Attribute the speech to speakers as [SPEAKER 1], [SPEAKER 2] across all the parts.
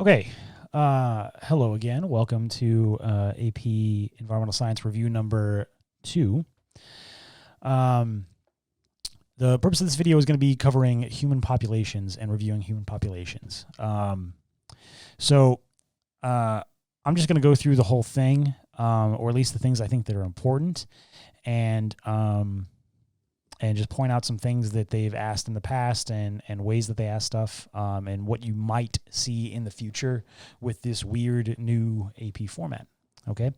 [SPEAKER 1] Okay. Hello again. Welcome to AP Environmental Science Review number 2. The purpose of this video is going to be covering human populations and reviewing human populations. So I'm just going to go through the whole thing, or at least the things I think that are important, and just point out some things that they've asked in the past and ways that they ask stuff, and what you might see in the future with this weird new AP format. Okay.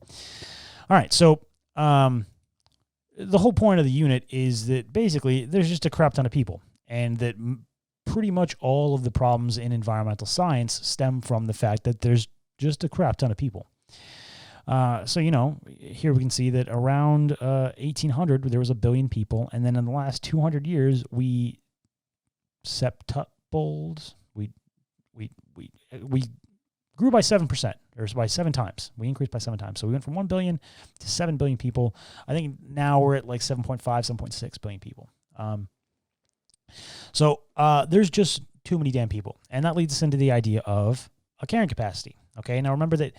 [SPEAKER 1] All right. So the whole point of the unit is that basically there's just a crap ton of people, and that pretty much all of the problems in environmental science stem from the fact that there's just a crap ton of people. So, here we can see that around 1800, there was 1 billion people. And then in the last 200 years, we septupled. We grew by 7%, or by 7 times. We increased by 7 times. So we went from 1 billion to 7 billion people. I think now we're at like 7.5, 7.6 billion people. So there's just too many damn people. And that leads us into the idea of a carrying capacity. Okay, now remember that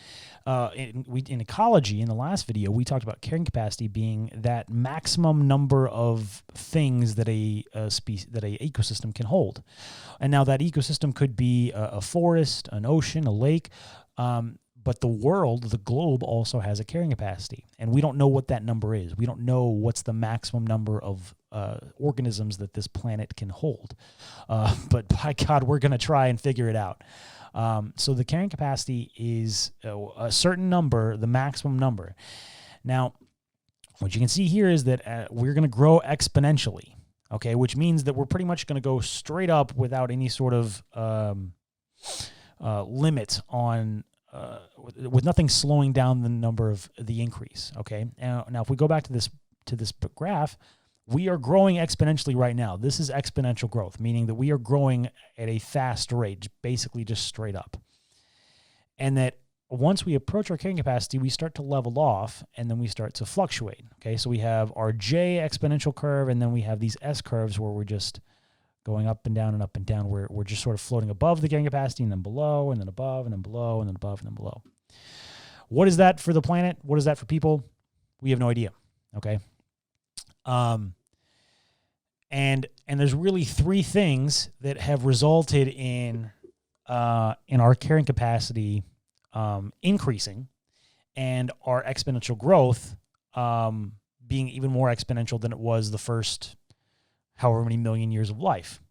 [SPEAKER 1] in ecology, in the last video, we talked about carrying capacity being that maximum number of things that a ecosystem can hold. And now that ecosystem could be a forest, an ocean, a lake, but the globe also has a carrying capacity. And we don't know what that number is. We don't know what's the maximum number of organisms that this planet can hold. But by God, we're going to try and figure it out. So the carrying capacity is a certain number, the maximum number. Now, what you can see here is that we're going to grow exponentially, okay, which means that we're pretty much going to go straight up without any sort of limit on, with nothing slowing down the number of the increase, okay? Now if we go back to this graph, we are growing exponentially right now. This is exponential growth, meaning that we are growing at a fast rate, basically just straight up. And that once we approach our carrying capacity, we start to level off, and then we start to fluctuate. Okay, so we have our J exponential curve, and then we have these S curves where we're just going up and down and up and down. We're just sort of floating above the carrying capacity, and then below, and then above, and then below, and then above, and then below. What is that for the planet? What is that for people? We have no idea. Okay. And there's really 3 things that have resulted in our carrying capacity increasing, and our exponential growth being even more exponential than it was the first however many million years of life.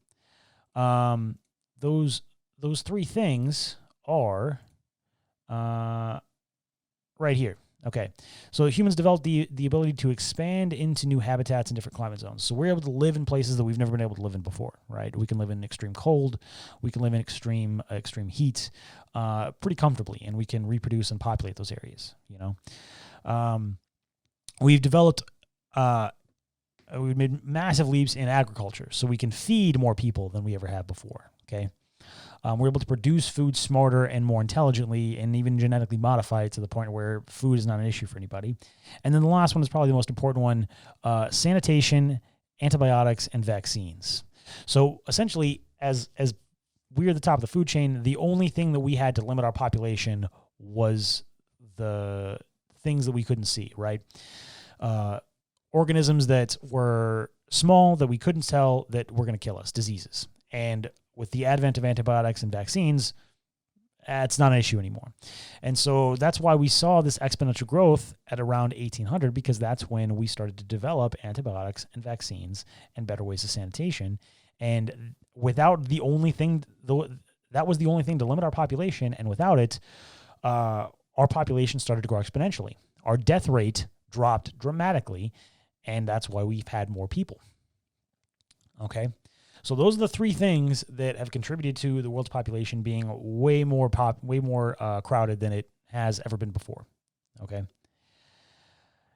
[SPEAKER 1] Those 3 things are right here. Okay, so humans developed the ability to expand into new habitats in different climate zones. So we're able to live in places that we've never been able to live in before, right? We can live in extreme cold, we can live in extreme heat, pretty comfortably, and we can reproduce and populate those areas. We've developed, we've made massive leaps in agriculture, so we can feed more people than we ever have before. Okay. We're able to produce food smarter and more intelligently, and even genetically modify it to the point where food is not an issue for anybody. And then the last one is probably the most important one, sanitation, antibiotics, and vaccines. So essentially, as we're at the top of the food chain, the only thing that we had to limit our population was the things that we couldn't see, right? Organisms that were small, that we couldn't tell, that were going to kill us, diseases. And with the advent of antibiotics and vaccines, it's not an issue anymore. And so that's why we saw this exponential growth at around 1800, because that's when we started to develop antibiotics and vaccines and better ways of sanitation. And without the only thing, that was the only thing to limit our population. And without it, our population started to grow exponentially. Our death rate dropped dramatically, and that's why we've had more people. Okay. So those are the 3 things that have contributed to the world's population being way more crowded than it has ever been before. Okay.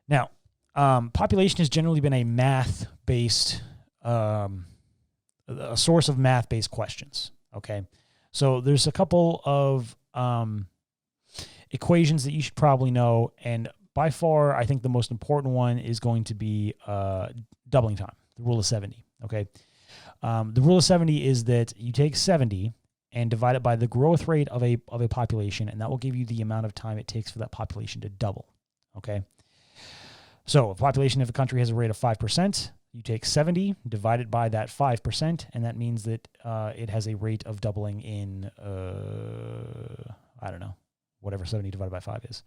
[SPEAKER 1] Now, population has generally been a math-based, a source of math-based questions. Okay. So there's a couple of equations that you should probably know, and by far, I think the most important one is going to be doubling time, the rule of 70. Okay. The rule of 70 is that you take 70 and divide it by the growth rate of a population, and that will give you the amount of time it takes for that population to double. Okay. So a population of a country has a rate of 5%. You take 70, divide it by that 5%, and that means that it has a rate of doubling in, I don't know, whatever 70 divided by 5 is.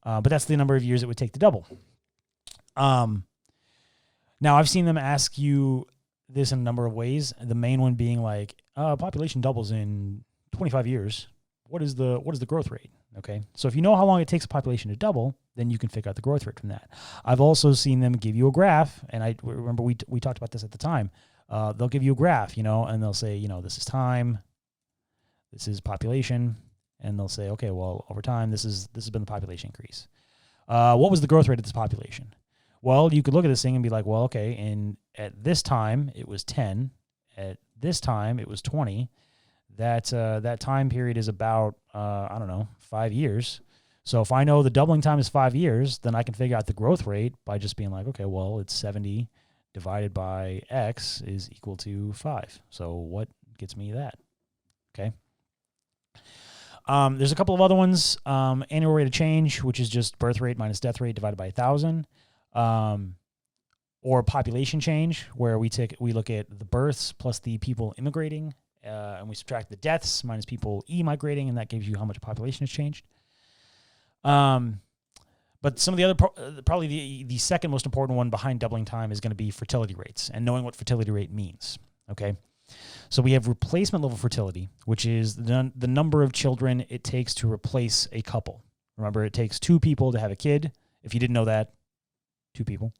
[SPEAKER 1] But that's the number of years it would take to double. Now, I've seen them ask you this in a number of ways. The main one being like, population doubles in 25 years. What is the growth rate? Okay, so if you know how long it takes a population to double, then you can figure out the growth rate from that. I've also seen them give you a graph, and I remember we talked about this at the time. They'll give you a graph, and they'll say, this is time, this is population, and they'll say, okay, well, over time, this has been the population increase. What was the growth rate of this population? Well, you could look at this thing and be like, well, okay, and at this time it was 10, at this time it was 20. That time period is about 5 years. So if I know the doubling time is 5 years, then I can figure out the growth rate by just being like, okay, well, it's 70 divided by X is equal to 5. So what gets me that? Okay. There's a couple of other ones. Annual rate of change, which is just birth rate minus death rate divided by 1,000. Or population change, where we look at the births plus the people immigrating, and we subtract the deaths minus people emigrating, and that gives you how much population has changed. But some of the other, probably the second most important one behind doubling time is going to be fertility rates and knowing what fertility rate means. Okay. So we have replacement level fertility, which is the number of children it takes to replace a couple. Remember, it takes 2 people to have a kid. If you didn't know that, 2 people.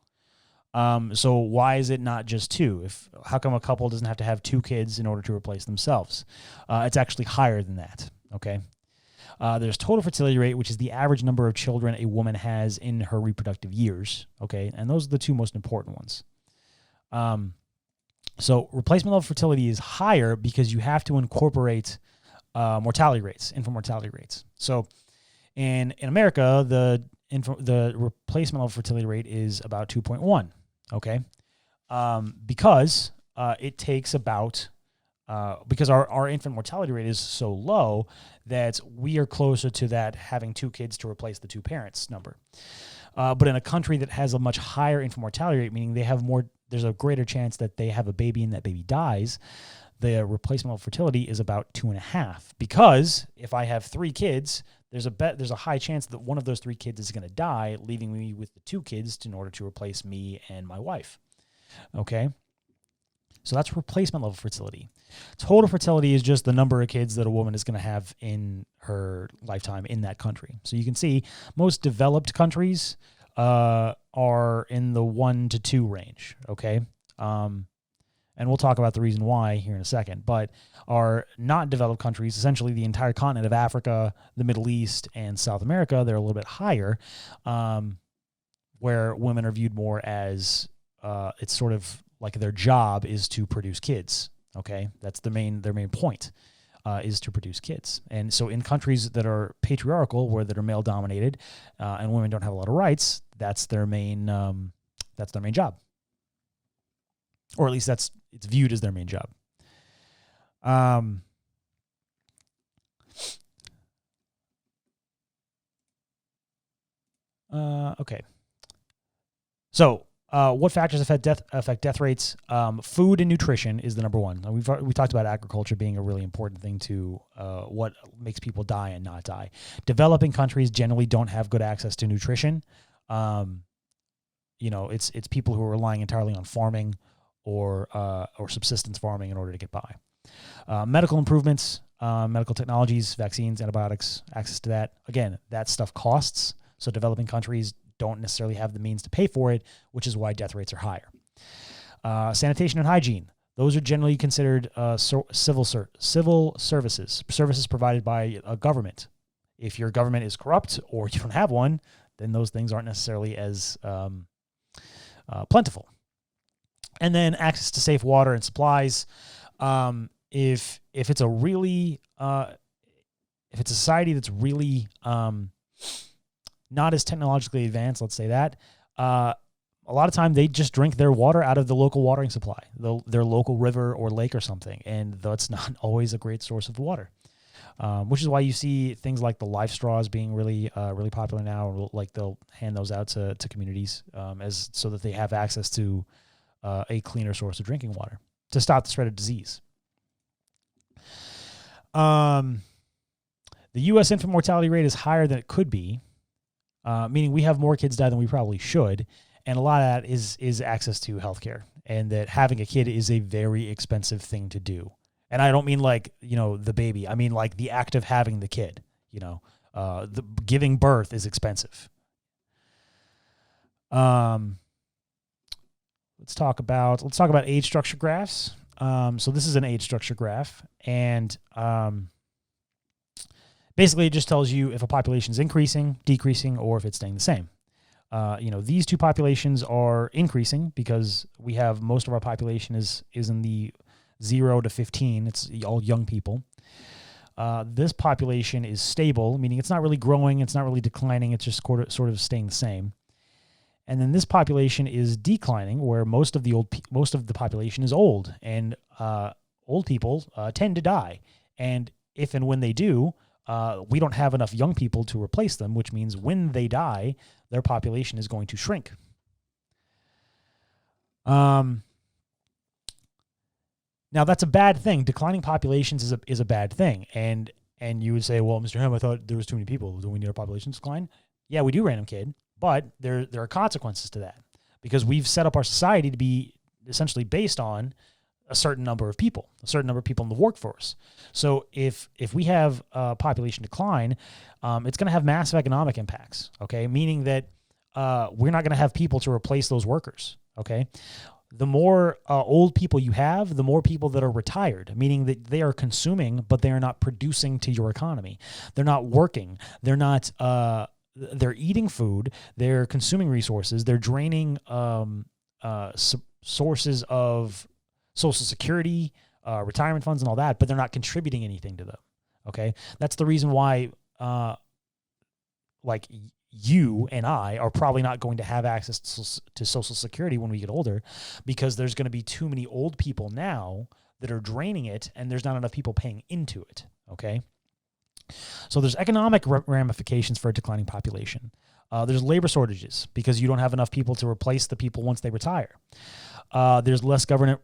[SPEAKER 1] So why is it not just 2? How come a couple doesn't have to have 2 kids in order to replace themselves? It's actually higher than that. Okay. There's total fertility rate, which is the average number of children a woman has in her reproductive years. Okay. And those are the 2 most important ones. So replacement level fertility is higher because you have to incorporate mortality rates, infant mortality rates. So in America, the replacement level fertility rate is about 2.1. Okay. Because it takes about, because our infant mortality rate is so low that we are closer to that having 2 kids to replace the 2 parents number. But in a country that has a much higher infant mortality rate, meaning there's a greater chance that they have a baby and that baby dies, the replacement level fertility is about 2.5. Because if I have 3 kids, there's a high chance that one of those 3 kids is going to die, leaving me with the 2 kids in order to replace me and my wife. Okay. So that's replacement level fertility. Total fertility is just the number of kids that a woman is going to have in her lifetime in that country. So you can see most developed countries are in the 1 to 2 range. Okay. And we'll talk about the reason why here in a second, but our not developed countries, essentially the entire continent of Africa, the Middle East, and South America, they're a little bit higher, where women are viewed more as, it's sort of like their job is to produce kids. Okay. That's their main point, is to produce kids. And so in countries that are patriarchal, that are male dominated, and women don't have a lot of rights, that's their main job. Or at least it's viewed as their main job. Okay. So, what factors affect death rates? Food and nutrition is the number one. We talked about agriculture being a really important thing to what makes people die and not die. Developing countries generally don't have good access to nutrition. It's people who are relying entirely on farming or subsistence farming in order to get by. Medical improvements, medical technologies, vaccines, antibiotics, access to that. Again, that stuff costs. So developing countries don't necessarily have the means to pay for it, which is why death rates are higher. Sanitation and hygiene. Those are generally considered civil services provided by a government. If your government is corrupt or you don't have one, then those things aren't necessarily as plentiful. And then access to safe water and supplies. If it's a really if it's a society that's really not as technologically advanced, let's say that, a lot of time they just drink their water out of the local watering supply, their local river or lake or something, and that's not always a great source of water. Which is why you see things like the life straws being really popular now. Like they'll hand those out to communities as so that they have access to a cleaner source of drinking water to stop the spread of disease. The U.S. infant mortality rate is higher than it could be, meaning we have more kids die than we probably should. And a lot of that is access to healthcare, and that having a kid is a very expensive thing to do. And I don't mean like, the baby. I mean like the act of having the kid, the giving birth is expensive. Let's talk about age structure graphs. So this is an age structure graph, and basically it just tells you if a population is increasing, decreasing, or if it's staying the same. These two populations are increasing because we have most of our population is in the 0 to 15. It's all young people. This population is stable, meaning it's not really growing, it's not really declining, it's just sort of staying the same. And then this population is declining, where most of the population is old, and old people tend to die. And if and when they do, we don't have enough young people to replace them, which means when they die, their population is going to shrink. Now that's a bad thing. Declining populations is a bad thing. And you would say, well, Mr. Hem, I thought there was too many people. Do we need our population to decline? Yeah, we do, random kid. But there are consequences to that, because we've set up our society to be essentially based on a certain number of people in the workforce. So if we have a population decline, it's going to have massive economic impacts. Okay, meaning that we're not going to have people to replace those workers. Okay. The more old people you have, the more people that are retired, meaning that they are consuming, but they are not producing to your economy. They're not working. They're not. They're eating food. They're consuming resources. They're draining sources of Social Security, retirement funds, and all that, but they're not contributing anything to them. Okay, that's the reason why, like you and I are probably not going to have access to Social Security when we get older, because there's going to be too many old people now that are draining it, and there's not enough people paying into it. Okay. So there's economic ramifications for a declining population. There's labor shortages because you don't have enough people to replace the people once they retire. There's less government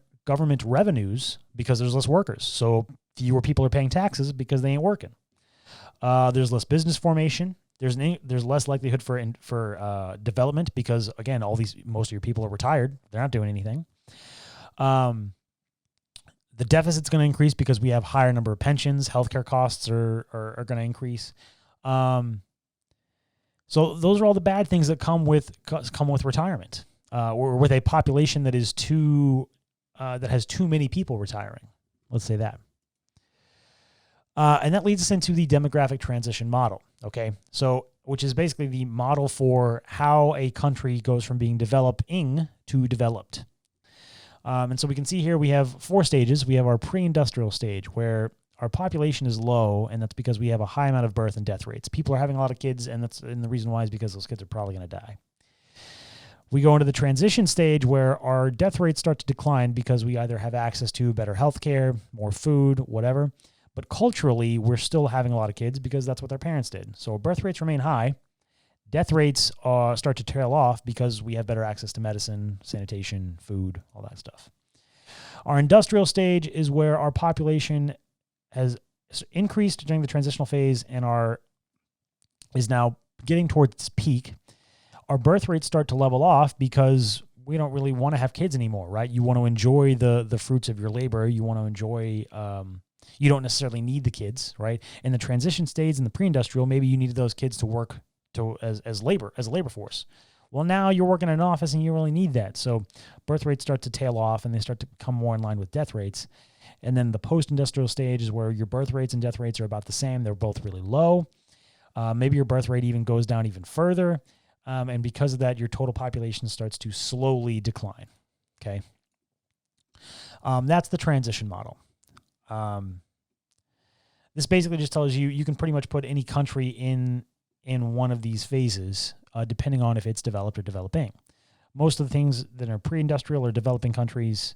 [SPEAKER 1] revenues because there's less workers. So fewer people are paying taxes because they ain't working. There's less business formation. There's less likelihood for development because, again, most of your people are retired. They're not doing anything. The deficit's going to increase because we have higher number of pensions. Healthcare costs are going to increase. So those are all the bad things that come with retirement, or with a population that is that has too many people retiring. Let's say that. And that leads us into the demographic transition model. Okay, so which is basically the model for how a country goes from being developing to developed. And so we can see here we have 4 stages. We have our pre-industrial stage, where our population is low, and that's because we have a high amount of birth and death rates. People are having a lot of kids, and the reason why is because those kids are probably going to die. We go into the transition stage, where our death rates start to decline because we either have access to better healthcare, more food, whatever. But culturally, we're still having a lot of kids because that's what their parents did. So birth rates remain high. Death rates start to tail off because we have better access to medicine, sanitation, food, all that stuff. Our industrial stage is where our population has increased during the transitional phase and is now getting towards its peak. Our birth rates start to level off because we don't really want to have kids anymore, right? You want to enjoy the fruits of your labor. You want to enjoy. You don't necessarily need the kids, right? In the transition stage, in the pre-industrial, maybe you needed those kids to work as a labor force. Well, now you're working in an office and you really need that. So birth rates start to tail off and they start to come more in line with death rates. And then the post-industrial stage is where your birth rates and death rates are about the same. They're both really low. Maybe your birth rate even goes down even further. And because of that, your total population starts to slowly decline. Okay. That's the transition model. This basically just tells you can pretty much put any country in one of these phases, depending on if it's developed or developing. most of the things that are pre-industrial are developing countries,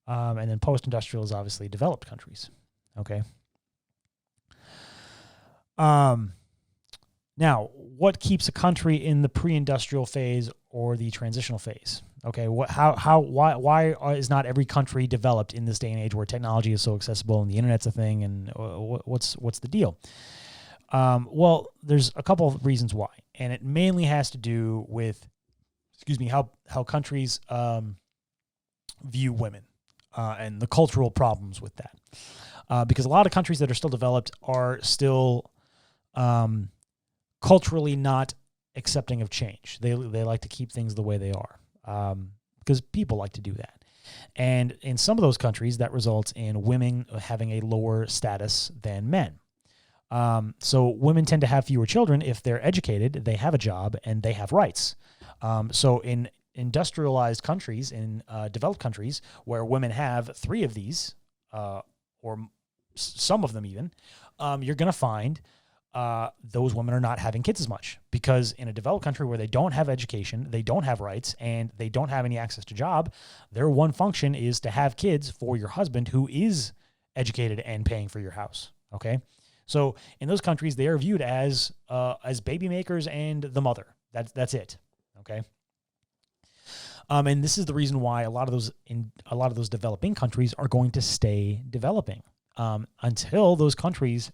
[SPEAKER 1] and then post-industrial is obviously developed countries. Okay. Now, what keeps a country in the pre-industrial phase or the transitional phase? Okay, why is not every country developed in this day and age where technology is so accessible and the internet's a thing? And what's the deal? Well, there's a couple of reasons why, and it mainly has to do with, how countries view women and the cultural problems with that. Because a lot of countries that are still developed are still culturally not accepting of change. They like to keep things the way they are, because people like to do that. And in some of those countries, that results in women having a lower status than men. So women tend to have fewer children if they're educated, they have a job, and they have rights. So in industrialized countries, in developed countries, where women have 3 of these, or some of them even, you're going to find those women are not having kids as much, because in a developed country where they don't have education, they don't have rights, and they don't have any access to job, their one function is to have kids for your husband who is educated and paying for your house. Okay. So in those countries, they are viewed as baby makers and the mother. That's it. Okay. And this is the reason why a lot of those developing countries are going to stay developing until those countries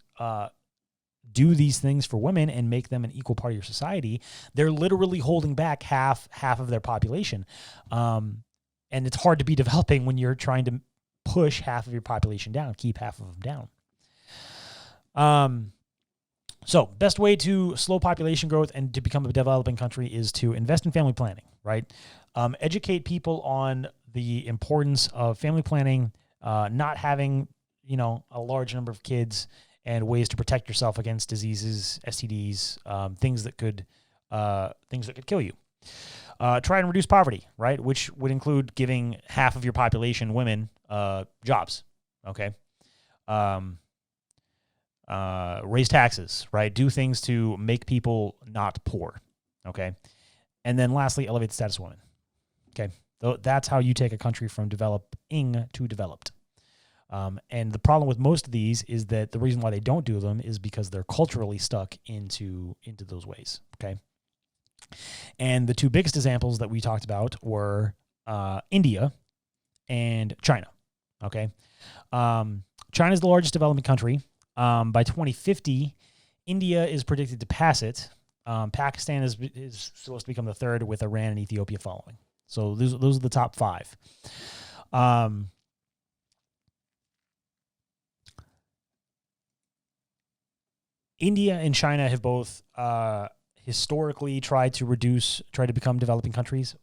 [SPEAKER 1] do these things for women and make them an equal part of your society. They're literally holding back half of their population, and it's hard to be developing when you're trying to push half of your population down, keep half of them down. So best way to slow population growth and to become a developing country is to invest in family planning, right? Educate people on the importance of family planning, not having, a large number of kids, and ways to protect yourself against diseases, STDs, things that could kill you. Try and reduce poverty, right? Which would include giving half of your population, women, jobs. Okay. Raise taxes, right? Do things to make people not poor. Okay. And then lastly, elevate the status of women. Okay. That's how you take a country from developing to developed. And the problem with most of these is that the reason why they don't do them is because they're culturally stuck into those ways. Okay. And the 2 biggest examples that we talked about were India and China. Okay. China is the largest developing country. By 2050, India is predicted to pass it. Pakistan is supposed to become the 3rd, with Iran and Ethiopia following. So those are the top 5. India and China have both historically tried to become developing countries,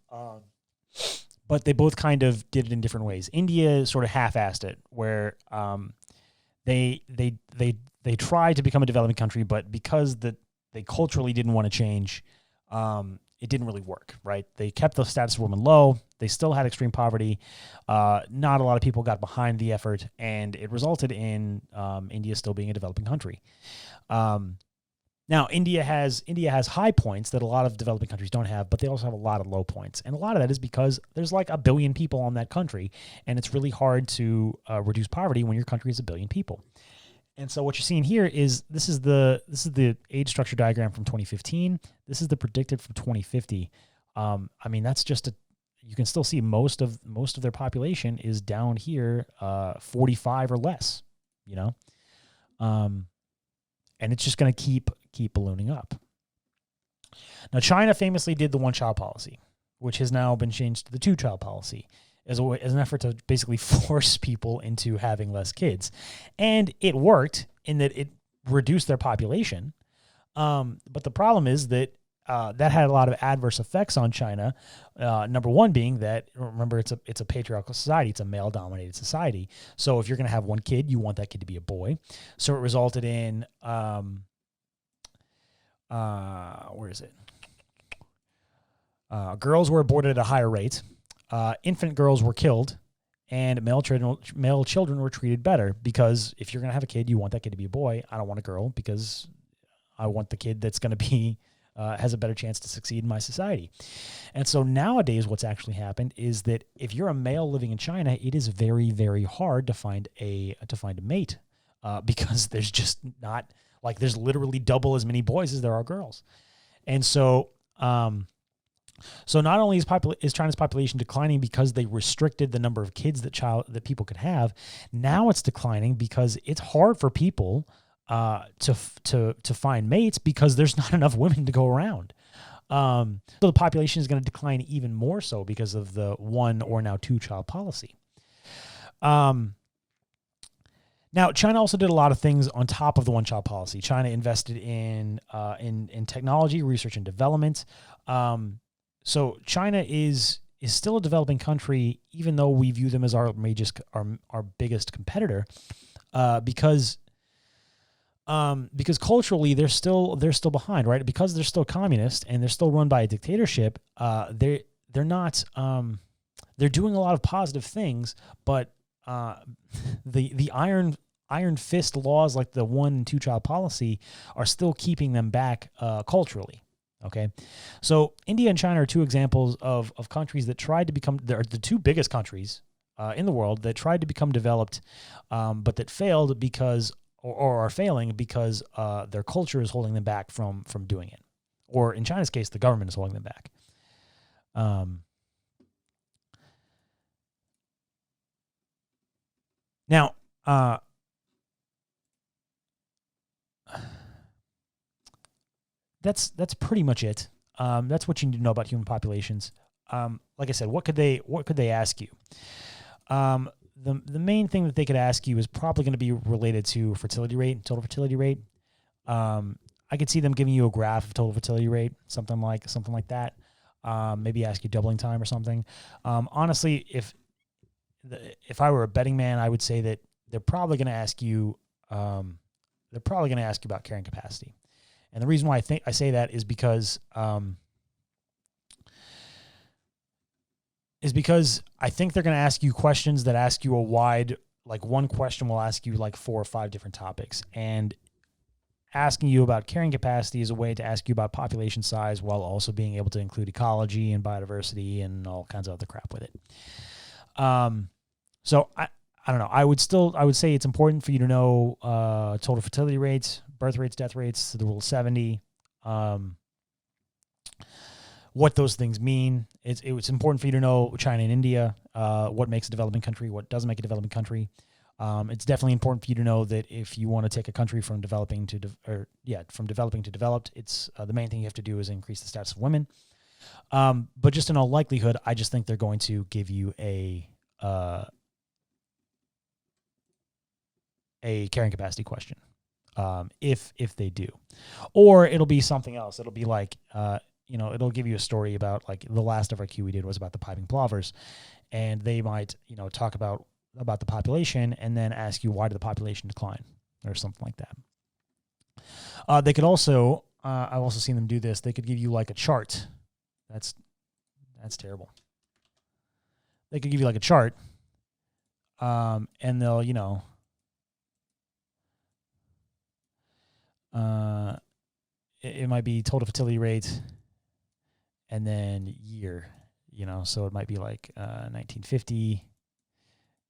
[SPEAKER 1] but they both kind of did it in different ways. India sort of half-assed it, where they tried to become a developing country, but because they culturally didn't want to change, it didn't really work, right? They kept the status of women low. They still had extreme poverty. Not a lot of people got behind the effort, and it resulted in India still being a developing country. Now, India has high points that a lot of developing countries don't have, but they also have a lot of low points. And a lot of that is because there's like 1 billion people on that country, and it's really hard to reduce poverty when your country is 1 billion people. And so what you're seeing here is this is the age structure diagram from 2015. This is the predicted from 2050. That's just you can still see most of their population is down here, 45 or less, and it's just going to keep ballooning up. Now, China famously did the 1-child policy, which has now been changed to the 2-child policy as an effort to basically force people into having less kids. And it worked in that it reduced their population. But the problem is that that had a lot of adverse effects on China. Number one being that, remember, it's a patriarchal society. It's a male-dominated society. So if you're going to have 1 kid, you want that kid to be a boy. So it resulted in, where is it? Girls were aborted at a higher rate. Infant girls were killed, and male children were treated better, because if you're going to have a kid, you want that kid to be a boy. I don't want a girl, because I want the kid that's going to be has a better chance to succeed in my society. And so nowadays, what's actually happened is that if you're a male living in China, it is very, very hard to find a mate because there's just not, like, there's literally double as many boys as there are girls. And so, so not only is China's population declining because they restricted the number of kids that people could have, now it's declining because it's hard for people to find mates because there's not enough women to go around. So the population is going to decline even more so because of the 1 or now 2 child policy. Now, China also did a lot of things on top of the 1 child policy. China invested in technology, research and development. So China is still a developing country, even though we view them as our biggest competitor, because culturally they're still behind, right? Because they're still communist and they're still run by a dictatorship. They're not. They're doing a lot of positive things, but the iron fist laws like the 1 and 2 child policy are still keeping them back culturally. Okay, so India and China are 2 examples of countries that tried to become, they're the 2 biggest countries in the world that tried to become developed, but that failed because, or are failing because their culture is holding them back from doing it. Or in China's case, the government is holding them back. Now, that's pretty much it. That's what you need to know about human populations. Like I said, what could they ask you? The main thing that they could ask you is probably going to be related to fertility rate, total fertility rate. I could see them giving you a graph of total fertility rate, something like that. Maybe ask you doubling time or something. Honestly, if I were a betting man, I would say that they're probably going to ask you. They're probably going to ask you about carrying capacity. And the reason why I say that is because I think they're going to ask you questions that ask you a wide, like one question will ask you like 4 or 5 different topics. And asking you about carrying capacity is a way to ask you about population size while also being able to include ecology and biodiversity and all kinds of other crap with it. So I don't know. I would say it's important for you to know total fertility rates, birth rates, death rates, the rule of 70, what those things mean. It's important for you to know China and India, what makes a developing country, what doesn't make a developing country. It's definitely important for you to know that if you want to take a country from developing to developed, it's the main thing you have to do is increase the status of women. But just in all likelihood, I just think they're going to give you a carrying capacity question, if they do, or it'll be something else. It'll be like, it'll give you a story about, like, the last of our Q we did was about the piping plovers, and they might, talk about the population and then ask you, why did the population decline, or something like that. They could also, I've also seen them do this. They could give you like a chart. That's terrible. They could give you like a chart, and they'll, it might be total fertility rate and then year, so it might be like 1950,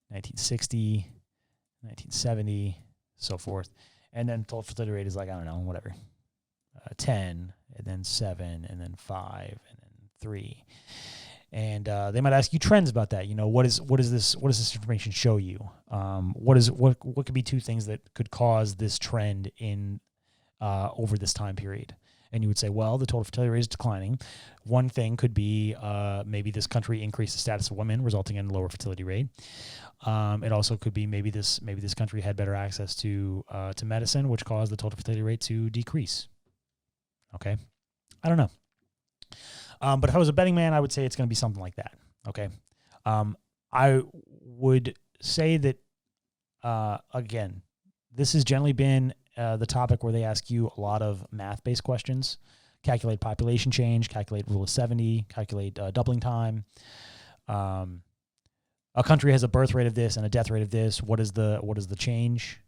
[SPEAKER 1] 1960, 1970, so forth. And then total fertility rate is like, I don't know, whatever, 10, and then 7, and then 5, and then 3. And they might ask you trends about that. What does this information show you? What could be 2 things that could cause this trend in over this time period? And you would say, well, the total fertility rate is declining. One thing could be maybe this country increased the status of women, resulting in lower fertility rate. It also could be maybe this country had better access to medicine, which caused the total fertility rate to decrease. Okay, I don't know. But if I was a betting man, I would say it's going to be something like that. Okay, I would say that again, this has generally been the topic where they ask you a lot of math-based questions: calculate population change, calculate rule of 70, calculate doubling time. A country has a birth rate of this and a death rate of this. What is the change?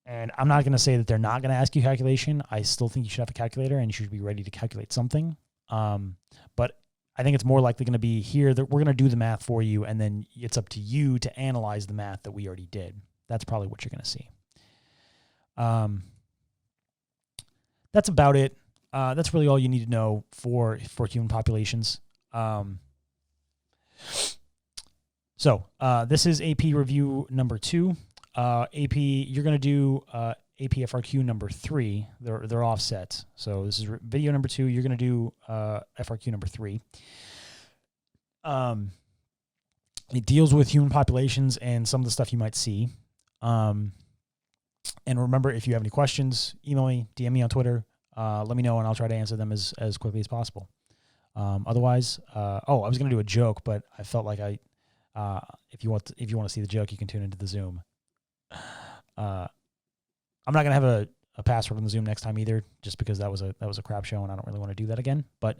[SPEAKER 1] And And I'm not going to say that they're not going to ask you calculation. I still think you should have a calculator and you should be ready to calculate something. But I think it's more likely going to be here that we're going to do the math for you, and then it's up to you to analyze the math that we already did. That's probably what you're going to see. That's about it. That's really all you need to know for human populations. So this is AP review number 2. AP, you're going to do AP FRQ number 3. They're offset. So this is video number 2. You're going to do FRQ number 3. It deals with human populations and some of the stuff you might see. And remember, if you have any questions, email me, DM me on Twitter. Let me know, and I'll try to answer them as quickly as possible. Otherwise, I was going to do a joke, but I felt like if you want to see the joke, you can tune into the Zoom. I'm not going to have a password on the Zoom next time either, just because that was a crap show, and I don't really want to do that again. But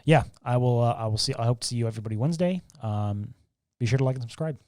[SPEAKER 1] yeah, I will see. I hope to see you everybody Wednesday. Be sure to like and subscribe.